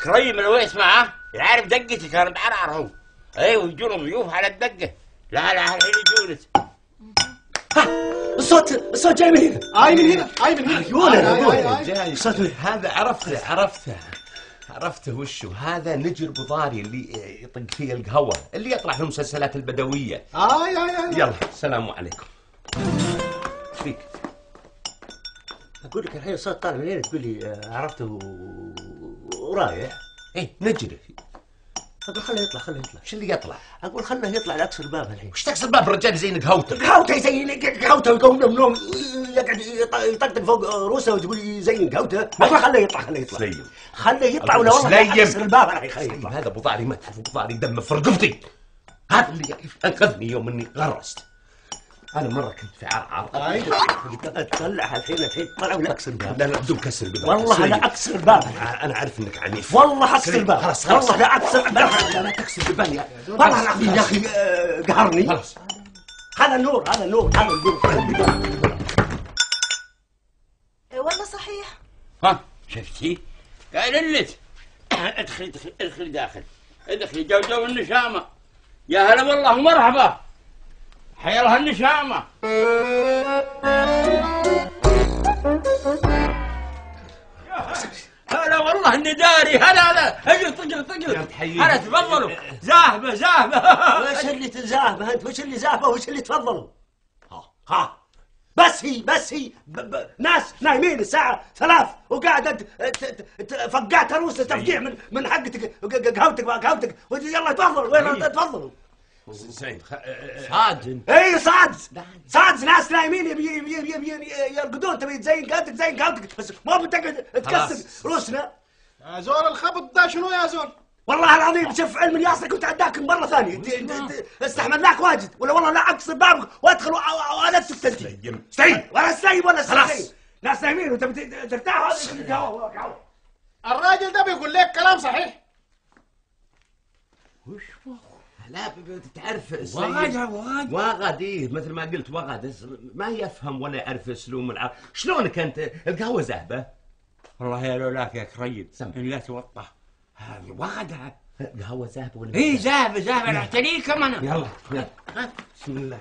كريم لو يسمع يعرف دقتي كان بعرعر هو. ايوه يجون ضيوف على الدقه. لا الحين يجون. الصوت جاي من هنا. من هنا. عيونه جاي. هذا عرفته وشو هذا؟ نجر بضاري اللي يطق فيه القهوه، اللي يطلع في المسلسلات البدويه. يلا السلام عليكم. ايش فيك؟ اقول لك الحين الصوت طالع من هنا تقول لي عرفته ورايح. ايه نجري. اقول خله يطلع. ايش اللي يطلع؟ اقول خله يطلع لاكسر الباب الحين. وش تكسر الباب الرجال زين قهوته؟ قهوته يقوم من النوم يقعد يطقطق فوق روسه وتقول لي زين قهوته. اقول خله يطلع. سليم. خله يطلع ولا والله اكسر الباب الحين. سليم هذا ابو ضاري، ما تعرف ابو ضاري دمه في رقبتي. هذا اللي انقذني يوم اني غرست. انا مره كنت في عرعر. تطلعها الحين طلع ولا اكسر الباب. لا بدون كسر الباب. والله لا اكسر الباب. انا عارف انك عنيف. والله اكسر الباب. خلاص والله لا اكسر الباب. لا تكسر الباب والله العظيم يا اخي قهرني. خلاص. هذا النور. والله صحيح. ها شفتي؟ قال لك ادخلي داخل. ادخلي جو النشامه. يا هلا والله ومرحبا. حيا الله النشامه. هلا والله اني داري. هلا اجل طقل. هلا تفضلوا. زاهبه. وش اللي تزاهبه انت؟ وش اللي زاهبه وش اللي تفضلوا؟ ها بس هي ناس نايمين الساعة 3 وقاعدة فقعت روسة تفقيع من حقتك قهوتك يلا تفضلوا. وين تفضلوا؟ زين صادز ناس نايمين يرقدون. تبي تزين قهوتك بس ما بتقعد تكسر روسنا. يا زول الخبط ده شنو يا زول؟ والله العظيم شوف علم ياسر كنت عداك مرة ثانية. استحملناك واجد ولا والله لا اكسر بابك وادخل وانتك تنتهي. سليم ولا سليم. ناس نايمين وتبي ترتاح. الراجل ده بيقول لك كلام صحيح. وش لا تعرف واغد. ايه مثل ما قلت واغد ما يفهم ولا يعرف اسلوب العرب. شلونك انت؟ القهوه زهبه. والله يا لولاك يا كريم ان لا توطى. هذه واغد قهوه زهبه ولا ايه زهبه. انا احتريكم انا. يلا بسم الله.